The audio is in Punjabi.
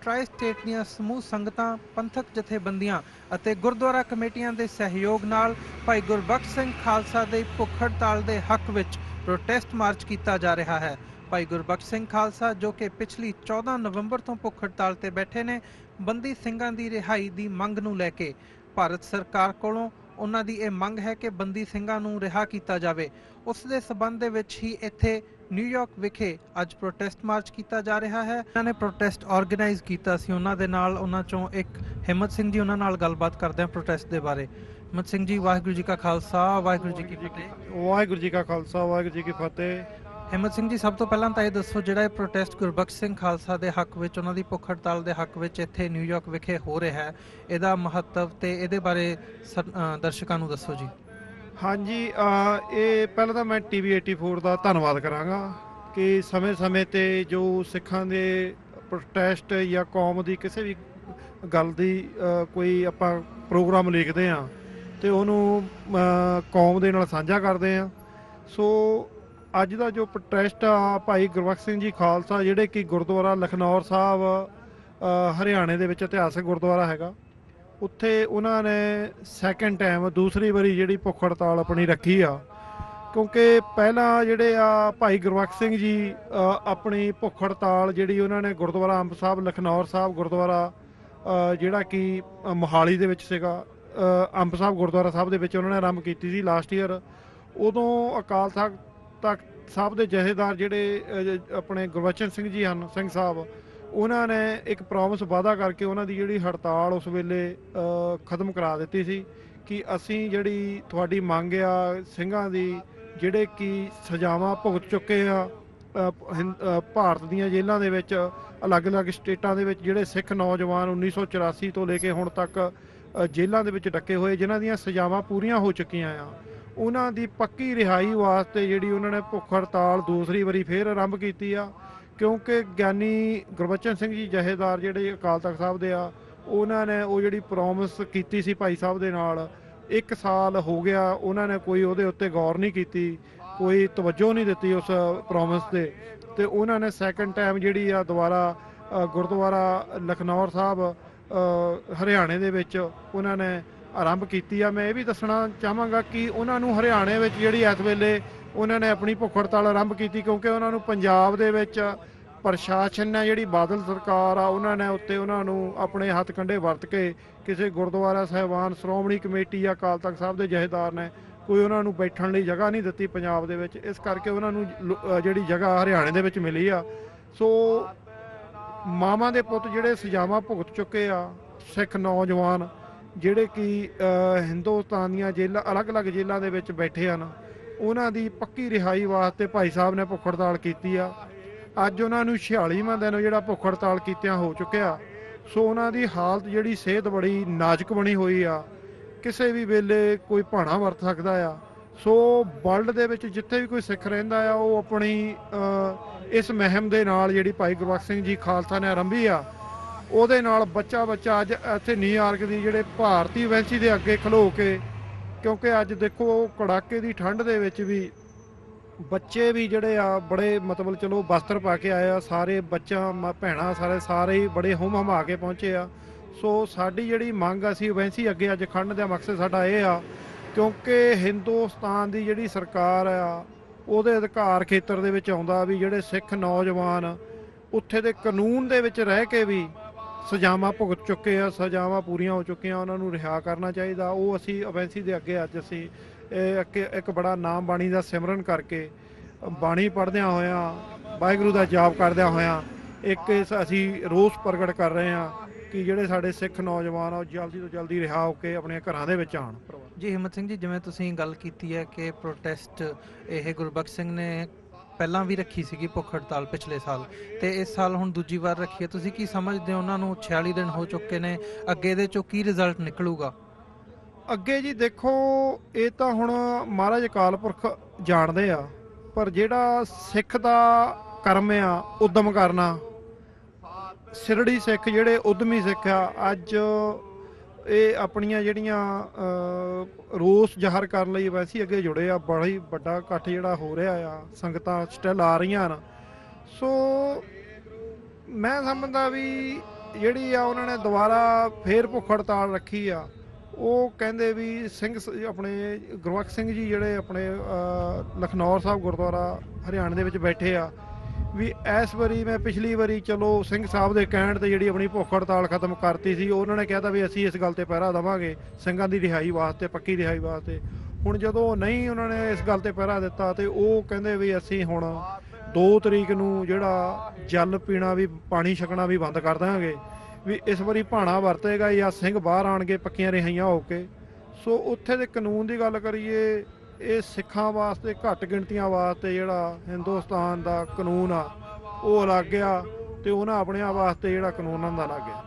ट्राई स्टेट ਦੀਆਂ ਸਮੂਹ ਸੰਗਤਾਂ, ਪੰਥਕ ਜਥੇਬੰਦੀਆਂ ਅਤੇ ਗੁਰਦੁਆਰਾ ਕਮੇਟੀਆਂ ਦੇ ਸਹਿਯੋਗ ਨਾਲ ਭਾਈ ਗੁਰਬਖਸ਼ ਸਿੰਘ ਖਾਲਸਾ ਦੇ ਭੁੱਖ ਹੜਤਾਲ ਦੇ ਹੱਕ ਵਿੱਚ ਪ੍ਰੋਟੈਸਟ ਮਾਰਚ ਕੀਤਾ ਜਾ ਰਿਹਾ ਹੈ। ਭਾਈ ਗੁਰਬਖਸ਼ ਸਿੰਘ ਖਾਲਸਾ ਜੋ ਕਿ ਪਿਛਲੀ 14 ਨਵੰਬਰ ਤੋਂ ਭੁੱਖ ਹੜਤਾਲ ਤੇ ਬੈਠੇ ਨੇ, ਬੰਦੀ ਸਿੰਘਾਂ ਦੀ ਰਿਹਾਈ ਦੀ ਮੰਗ ਨੂੰ ਲੈ ਕੇ ਭਾਰਤ ਸਰਕਾਰ ਕੋਲੋਂ ਉਹਨਾਂ ਦੀ ਇਹ ਮੰਗ ਹੈ ਕਿ ਬੰਦੀ ਸਿੰਘਾਂ ਨੂੰ ਰਿਹਾ ਕੀਤਾ ਜਾਵੇ। ਉਸ ਦੇ ਸਬੰਧ ਦੇ ਵਿੱਚ ਹੀ ਇੱਥੇ ਨਿਊਯਾਰਕ ਵਿਖੇ ਅੱਜ ਪ੍ਰੋਟੈਸਟ ਮਾਰਚ ਕੀਤਾ ਜਾ ਰਿਹਾ ਹੈ। ਇਹਨਾਂ ਨੇ ਪ੍ਰੋਟੈਸਟ ਆਰਗੇਨਾਈਜ਼ ਕੀਤਾ ਸੀ। ਉਹਨਾਂ ਦੇ ਨਾਲ ਉਹਨਾਂ ਚੋਂ ਇੱਕ ਹਿੰਮਤ ਸਿੰਘ ਜੀ, ਉਹਨਾਂ ਨਾਲ ਗੱਲਬਾਤ ਕਰਦੇ ਹਾਂ ਪ੍ਰੋਟੈਸਟ ਦੇ ਬਾਰੇ। ਹਿੰਮਤ ਸਿੰਘ ਜੀ, ਵਾਹਿਗੁਰੂ ਜੀ ਕਾ ਖਾਲਸਾ, ਵਾਹਿਗੁਰੂ ਜੀ ਕੀ ਫਤਿਹ। ਵਾਹਿਗੁਰੂ ਜੀ ਕਾ ਖਾਲਸਾ, ਵਾਹਿਗੁਰੂ ਜੀ ਕੀ ਫਤਿਹ। ਹਿੰਮਤ ਸਿੰਘ ਜੀ, ਸਭ ਤੋਂ ਪਹਿਲਾਂ ਤਾਂ ਇਹ ਦੱਸੋ, ਜਿਹੜਾ ਇਹ ਪ੍ਰੋਟੈਸਟ ਗੁਰਬਖਸ਼ ਸਿੰਘ ਖਾਲਸਾ ਦੇ ਹੱਕ ਵਿੱਚ, ਉਹਨਾਂ ਦੀ ਭੁੱਖ ਹੜਤਾਲ ਦੇ ਹੱਕ ਵਿੱਚ ਇੱਥੇ ਨਿਊਯਾਰਕ ਵਿਖੇ ਹੋ ਰਿਹਾ ਹੈ, ਇਹਦਾ ਮਹੱਤਵ ਤੇ ਇਹਦੇ ਬਾਰੇ ਦਰਸ਼ਕਾਂ ਨੂੰ ਦੱਸੋ ਜੀ। ਹਾਂਜੀ, ਇਹ ਪਹਿਲਾਂ ਤਾਂ ਮੈਂ TV 84 ਦਾ ਧੰਨਵਾਦ ਕਰਾਂਗਾ ਕਿ ਸਮੇਂ-ਸਮੇਂ ਤੇ ਜੋ ਸਿੱਖਾਂ ਦੇ ਪ੍ਰੋਟੈਸਟ ਜਾਂ ਕੌਮ ਦੀ ਕਿਸੇ ਵੀ ਗੱਲ ਦੀ ਕੋਈ ਆਪਾਂ ਪ੍ਰੋਗਰਾਮ ਲਿਖਦੇ ਹਾਂ ਤੇ ਉਹਨੂੰ ਕੌਮ ਦੇ ਨਾਲ ਸਾਂਝਾ ਕਰਦੇ ਹਾਂ। ਸੋ ਅੱਜ ਦਾ ਜੋ ਪ੍ਰੋਟੈਸਟ ਆ ਭਾਈ ਗੁਰਬਖਸ਼ ਸਿੰਘ ਜੀ ਖਾਲਸਾ, ਜਿਹੜੇ ਕਿ ਗੁਰਦੁਆਰਾ ਲਖਨੌਰ ਸਾਹਿਬ ਹਰਿਆਣੇ ਦੇ ਵਿੱਚ ਇਤਿਹਾਸਕ ਗੁਰਦੁਆਰਾ ਹੈਗਾ, ਉੱਥੇ ਉਹਨਾਂ ਨੇ ਸੈਕਿੰਡ ਟਾਈਮ ਦੂਸਰੀ ਵਾਰੀ ਜਿਹੜੀ ਭੁੱਖ ਹੜਤਾਲ ਆਪਣੀ ਰੱਖੀ ਆ। ਕਿਉਂਕਿ ਪਹਿਲਾਂ ਜਿਹੜੇ ਆ ਭਾਈ ਗੁਰਬਖਸ਼ ਸਿੰਘ ਜੀ ਆਪਣੀ ਭੁੱਖ ਹੜਤਾਲ ਜਿਹੜੀ ਉਹਨਾਂ ਨੇ ਗੁਰਦੁਆਰਾ ਅੰਬ ਸਾਹਿਬ ਲਖਨੌਰ ਸਾਹਿਬ ਗੁਰਦੁਆਰਾ ਜਿਹੜਾ ਕਿ ਮੋਹਾਲੀ ਦੇ ਵਿੱਚ ਸੀਗਾ, ਅੰਬ ਸਾਹਿਬ ਗੁਰਦੁਆਰਾ ਸਾਹਿਬ ਦੇ ਵਿੱਚ ਉਹਨਾਂ ਨੇ ਆਰੰਭ ਕੀਤੀ ਸੀ ਲਾਸਟ ਈਅਰ। ਉਦੋਂ ਅਕਾਲ ਤਖਤ ਸਾਹਿਬ ਦੇ ਜਥੇਦਾਰ ਜਿਹੜੇ ਆਪਣੇ ਗੁਰਬਚਨ ਸਿੰਘ ਜੀ ਹਨ, ਸਿੰਘ ਸਾਹਿਬ, ਉਹਨਾਂ ਨੇ ਇੱਕ ਪ੍ਰੋਮਿਸ ਵਾਅਦਾ ਕਰਕੇ ਉਹਨਾਂ ਦੀ ਜਿਹੜੀ ਹੜਤਾਲ ਉਸ ਵੇਲੇ ਖਤਮ ਕਰਾ ਦਿੱਤੀ ਸੀ ਕਿ ਅਸੀਂ ਜਿਹੜੀ ਤੁਹਾਡੀ ਮੰਗ ਆ ਸਿੰਘਾਂ ਦੀ ਜਿਹੜੇ ਕਿ ਸਜ਼ਾਵਾਂ ਭੁਗਤ ਚੁੱਕੇ ਆ ਭਾਰਤ ਦੀਆਂ ਜੇਲ੍ਹਾਂ ਦੇ ਵਿੱਚ, ਅਲੱਗ-ਅਲੱਗ ਸਟੇਟਾਂ ਦੇ ਵਿੱਚ ਜਿਹੜੇ ਸਿੱਖ ਨੌਜਵਾਨ 1984 ਤੋਂ ਲੈ ਕੇ ਹੁਣ ਤੱਕ ਜੇਲ੍ਹਾਂ ਦੇ ਵਿੱਚ ਡੱਕੇ ਹੋਏ, ਜਿਨ੍ਹਾਂ ਦੀਆਂ ਸਜ਼ਾਵਾਂ ਪੂਰੀਆਂ ਹੋ ਚੁੱਕੀਆਂ ਆ, ਉਹਨਾਂ ਦੀ ਪੱਕੀ ਰਿਹਾਈ ਵਾਸਤੇ ਜਿਹੜੀ ਉਹਨਾਂ ਨੇ ਭੁੱਖ ਹੜਤਾਲ ਦੂਸਰੀ ਵਾਰੀ ਫੇਰ ਆਰੰਭ ਕੀਤੀ ਆ। ਕਿਉਂਕਿ ਗਿਆਨੀ ਗੁਰਬਚਨ ਸਿੰਘ ਜੀ ਜਥੇਦਾਰ ਜਿਹੜੇ ਅਕਾਲ ਤਖਤ ਸਾਹਿਬ ਦੇ ਆ, ਉਹਨਾਂ ਨੇ ਉਹ ਜਿਹੜੀ ਪ੍ਰੋਮਿਸ ਕੀਤੀ ਸੀ ਭਾਈ ਸਾਹਿਬ ਦੇ ਨਾਲ, 1 ਸਾਲ ਹੋ ਗਿਆ, ਉਹਨਾਂ ਨੇ ਕੋਈ ਉਹਦੇ ਉੱਤੇ ਗੌਰ ਨਹੀਂ ਕੀਤੀ, ਕੋਈ ਤਵੱਜੋ ਨਹੀਂ ਦਿੱਤੀ ਉਸ ਪ੍ਰੋਮਿਸ ਤੇ, ਤੇ ਉਹਨਾਂ ਨੇ ਸੈਕਿੰਡ ਟਾਈਮ ਜਿਹੜੀ ਆ ਦੁਬਾਰਾ ਗੁਰਦੁਆਰਾ ਲਖਨੌਰ ਸਾਹਿਬ ਹਰਿਆਣੇ ਦੇ ਵਿੱਚ ਉਹਨਾਂ ਨੇ ਆਰੰਭ ਕੀਤੀ ਆ। ਮੈਂ ਇਹ ਵੀ ਦੱਸਣਾ ਚਾਹਾਂਗਾ ਕਿ ਉਹਨਾਂ ਨੂੰ ਹਰਿਆਣੇ ਵਿੱਚ ਜਿਹੜੀ ਇਸ ਵੇਲੇ ਉਹਨਾਂ ਨੇ ਆਪਣੀ ਭੁੱਖ ਹੜਤਾਲ ਆਰੰਭ ਕੀਤੀ ਕਿਉਂਕਿ ਉਹਨਾਂ ਨੂੰ ਪੰਜਾਬ ਦੇ ਵਿੱਚ ਪ੍ਰਸ਼ਾਸਨ ਨੇ, ਜਿਹੜੀ ਬਾਦਲ ਸਰਕਾਰ ਆ, ਉਹਨਾਂ ਨੇ ਉੱਤੇ ਉਹਨਾਂ ਨੂੰ ਆਪਣੇ ਹੱਥ ਕੰਡੇ ਵਰਤ ਕੇ ਕਿਸੇ ਗੁਰਦੁਆਰਾ ਸਾਹਿਬਾਨ, ਸ਼੍ਰੋਮਣੀ ਕਮੇਟੀ ਜਾਂ ਅਕਾਲ ਤਖਤ ਸਾਹਿਬ ਦੇ ਜਥੇਦਾਰ ਨੇ ਕੋਈ ਉਹਨਾਂ ਨੂੰ ਬੈਠਣ ਲਈ ਜਗ੍ਹਾ ਨਹੀਂ ਦਿੱਤੀ ਪੰਜਾਬ ਦੇ ਵਿੱਚ। ਇਸ ਕਰਕੇ ਉਹਨਾਂ ਨੂੰ ਜਿਹੜੀ ਜਗ੍ਹਾ ਹਰਿਆਣੇ ਦੇ ਵਿੱਚ ਮਿਲੀ ਆ। ਸੋ ਮਾਵਾਂ ਦੇ ਪੁੱਤ ਜਿਹੜੇ ਸਜ਼ਾਵਾਂ ਭੁਗਤ ਚੁੱਕੇ ਆ, ਸਿੱਖ ਨੌਜਵਾਨ ਜਿਹੜੇ ਕਿ ਹਿੰਦੁਸਤਾਨ ਦੀਆਂ ਜੇਲ੍ਹਾਂ, ਅਲੱਗ-ਅਲੱਗ ਜੇਲ੍ਹਾਂ ਦੇ ਵਿੱਚ ਬੈਠੇ ਹਨ, ਉਹਨਾਂ ਦੀ ਪੱਕੀ ਰਿਹਾਈ ਵਾਸਤੇ ਭਾਈ ਸਾਹਿਬ ਨੇ ਭੁੱਖ ਹੜਤਾਲ ਕੀਤੀ ਆ। ਅੱਜ ਉਹਨਾਂ ਨੂੰ 46ਵਾਂ ਦਿਨ ਜਿਹੜਾ ਭੁੱਖ ਹੜਤਾਲ ਕੀਤਿਆਂ ਹੋ ਚੁੱਕਿਆ। ਸੋ ਉਹਨਾਂ ਦੀ ਹਾਲਤ ਜਿਹੜੀ ਸਿਹਤ ਬੜੀ ਨਾਜ਼ੁਕ ਬਣੀ ਹੋਈ ਆ, ਕਿਸੇ ਵੀ ਵੇਲੇ ਕੋਈ ਭਾਣਾ ਵਰਤ ਸਕਦਾ ਆ। ਸੋ ਵਰਲਡ ਦੇ ਵਿੱਚ ਜਿੱਥੇ ਵੀ ਕੋਈ ਸਿੱਖ ਰਹਿੰਦਾ ਆ, ਉਹ ਆਪਣੀ ਇਸ ਮੁਹਿੰਮ ਦੇ ਨਾਲ ਜਿਹੜੀ ਭਾਈ ਗੁਰਬਖਸ਼ ਸਿੰਘ ਜੀ ਖਾਲਸਾ ਨੇ ਆਰੰਭੀ ਆ, ਉਹਦੇ ਨਾਲ ਬੱਚਾ ਅੱਜ ਇੱਥੇ ਨਿਊਯਾਰਕ ਦੀ ਜਿਹੜੇ ਭਾਰਤੀ ਐਮਬੈਸੀ ਦੇ ਅੱਗੇ ਖਲੋ ਕੇ, ਕਿਉਂਕਿ ਅੱਜ ਦੇਖੋ ਕੜਾਕੇ ਦੀ ਠੰਡ ਦੇ ਵਿੱਚ ਵੀ ਬੱਚੇ ਵੀ ਜਿਹੜੇ ਆ ਬੜੇ ਮਤਲਬ ਚਲੋ ਵਸਤਰ ਪਾ ਕੇ ਆਏ ਆ, ਸਾਰੇ ਬੱਚਾ ਭੈਣਾਂ ਸਾਰੇ ਹੀ ਬੜੇ ਹੁਮ-ਹਮਾ ਕੇ ਪਹੁੰਚੇ ਆ। ਸੋ ਸਾਡੀ ਜਿਹੜੀ ਮੰਗ ਅਸੀਂ ਐਮਬੈਸੀ ਅੱਗੇ ਅੱਜ ਖੜਨ ਦਾ ਮਕਸਦ ਸਾਡਾ ਇਹ ਆ, ਕਿਉਂਕਿ ਹਿੰਦੁਸਤਾਨ ਦੀ ਜਿਹੜੀ ਸਰਕਾਰ ਆ ਉਹਦੇ ਅਧਿਕਾਰ ਖੇਤਰ ਦੇ ਵਿੱਚ ਆਉਂਦਾ ਵੀ ਜਿਹੜੇ ਸਿੱਖ ਨੌਜਵਾਨ ਉੱਥੇ ਦੇ ਕਾਨੂੰਨ ਦੇ ਵਿੱਚ ਰਹਿ ਕੇ ਵੀ ਸਜ਼ਾਵਾਂ ਭੁਗਤ ਚੁੱਕੇ ਆ, ਸਜ਼ਾਵਾਂ ਪੂਰੀਆਂ ਹੋ ਚੁੱਕੀਆਂ, ਉਹਨਾਂ ਨੂੰ ਰਿਹਾ ਕਰਨਾ ਚਾਹੀਦਾ। ਉਹ ਅਸੀਂ ਐਮਬੈਸੀ ਦੇ ਅੱਗੇ ਅੱਜ ਅਸੀਂ ਇੱਕ ਬੜਾ ਨਾਮ ਬਾਣੀ ਦਾ ਸਿਮਰਨ ਕਰਕੇ, ਬਾਣੀ ਪੜ੍ਹਦਿਆਂ ਹੋਇਆਂ, ਵਾਹਿਗੁਰੂ ਦਾ ਜਾਪ ਕਰਦਿਆਂ ਹੋਇਆਂ ਇੱਕ ਅਸੀਂ ਰੋਸ ਪ੍ਰਗਟ ਕਰ ਰਹੇ ਹਾਂ ਕਿ ਜਿਹੜੇ ਸਾਡੇ ਸਿੱਖ ਨੌਜਵਾਨ ਆ ਉਹ ਜਲਦੀ ਤੋਂ ਜਲਦੀ ਰਿਹਾ ਹੋ ਕੇ ਆਪਣੇ ਘਰਾਂ ਦੇ ਵਿੱਚ ਆਉਣ। ਜੀ ਹਿੰਮਤ ਸਿੰਘ ਜੀ, ਜਿਵੇਂ ਤੁਸੀਂ ਗੱਲ ਕੀਤੀ ਹੈ ਕਿ ਪ੍ਰੋਟੈਸਟ ਇਹ ਗੁਰਬਖਸ਼ ਸਿੰਘ ਨੇ ਪਹਿਲਾਂ ਵੀ ਰੱਖੀ ਸੀਗੀ ਭੁੱਖ ਹੜਤਾਲ ਪਿਛਲੇ ਸਾਲ, ਤੇ ਇਸ ਸਾਲ ਹੁਣ ਦੂਜੀ ਵਾਰ ਰੱਖੀ ਹੈ, ਤੁਸੀਂ ਕੀ ਸਮਝਦੇ ਹੋ? ਉਹਨਾਂ ਨੂੰ 46 ਦਿਨ ਹੋ ਚੁੱਕੇ ਨੇ, ਅੱਗੇ ਇਹਦੇ ਚੋਂ ਕੀ ਰਿਜ਼ਲਟ ਨਿਕਲੂਗਾ? ਅੱਗੇ ਜੀ ਦੇਖੋ, ਇਹ ਤਾਂ ਹੁਣ ਮਹਾਰਾਜ ਅਕਾਲ ਪੁਰਖ ਜਾਣਦੇ ਆ, ਪਰ ਜਿਹੜਾ ਸਿੱਖ ਦਾ ਕਰਮ ਆ ਉਦਮ ਕਰਨਾ, ਸਿਰੜੀ ਸਿੱਖ ਜਿਹੜੇ ਉਦਮੀ ਸਿੱਖ ਆ, ਅੱਜ ਇਹ ਆਪਣੀਆਂ ਜਿਹੜੀਆਂ ਰੋਸ ਜ਼ਾਹਰ ਕਰਨ ਲਈ ਵੈਸੇ ਅੱਗੇ ਜੁੜੇ ਆ। ਬੜਾ ਹੀ ਵੱਡਾ ਇਕੱਠ ਜਿਹੜਾ ਹੋ ਰਿਹਾ ਆ, ਸੰਗਤਾਂ ਸਟਿਲ ਆ ਰਹੀਆਂ ਹਨ। ਸੋ ਮੈਂ ਸਮਝਦਾ ਵੀ ਜਿਹੜੀ ਆ ਉਹਨਾਂ ਨੇ ਦੁਬਾਰਾ ਫੇਰ ਭੁੱਖ ਹੜਤਾਲ ਰੱਖੀ ਆ। ਉਹ ਕਹਿੰਦੇ ਵੀ ਆਪਣੇ ਗੁਰਬਖਸ਼ ਸਿੰਘ ਜੀ ਜਿਹੜੇ ਆਪਣੇ ਲਖਨੌਰ ਸਾਹਿਬ ਗੁਰਦੁਆਰਾ ਹਰਿਆਣੇ ਦੇ ਵਿੱਚ ਬੈਠੇ ਆ, ਵੀ ਇਸ ਵਾਰੀ ਮੈਂ ਪਿਛਲੀ ਵਾਰੀ ਚਲੋ ਸਿੰਘ ਸਾਹਿਬ ਦੇ ਕਹਿਣ ਤੇ ਜਿਹੜੀ ਆਪਣੀ ਭੁੱਖ ਹੜਤਾਲ ਖਤਮ ਕਰਤੀ ਸੀ। ਉਹਨਾਂ ਨੇ ਕਹਿਤਾ ਵੀ ਅਸੀਂ ਇਸ ਗੱਲ ਤੇ ਪਹਿਰਾ ਦੇਵਾਂਗੇ ਸਿੰਘਾਂ ਦੀ ਰਿਹਾਈ ਵਾਸਤੇ, ਪੱਕੀ ਰਿਹਾਈ ਵਾਸਤੇ। ਹੁਣ ਜਦੋਂ ਨਹੀਂ ਉਹਨਾਂ ਨੇ ਇਸ ਗੱਲ ਤੇ ਪਹਿਰਾ ਦਿੱਤਾ ਤੇ ਉਹ ਕਹਿੰਦੇ ਵੀ ਅਸੀਂ ਹੁਣ 2 ਤਰੀਕ ਨੂੰ ਜਿਹੜਾ ਜਲ ਪੀਣਾ ਵੀ, ਪਾਣੀ ਛਕਣਾ ਵੀ ਬੰਦ ਕਰ ਦਾਂਗੇ, ਵੀ ਇਸ ਵਾਰੀ ਭਾਣਾ ਵਰਤੇਗਾ ਜਾਂ ਸਿੰਘ ਬਾਹਰ ਆਣਗੇ ਪੱਕੀਆਂ ਰਿਹਾਈਆਂ ਹੋ ਕੇ। ਸੋ ਉੱਥੇ ਦੇ ਕਾਨੂੰਨ ਦੀ ਗੱਲ ਕਰੀਏ, ਇਹ ਸਿੱਖਾਂ ਵਾਸਤੇ ਘੱਟ ਗਿਣਤੀਆਂ ਵਾਸਤੇ ਜਿਹੜਾ ਹਿੰਦੁਸਤਾਨ ਦਾ ਕਾਨੂੰਨ ਆ ਉਹ ਅਲੱਗ ਆ, ਤੇ ਉਹਨਾਂ ਆਪਣਿਆਂ ਵਾਸਤੇ ਜਿਹੜਾ ਕਾਨੂੰਨ ਉਹਨਾਂ ਦਾ ਅਲੱਗ ਆ।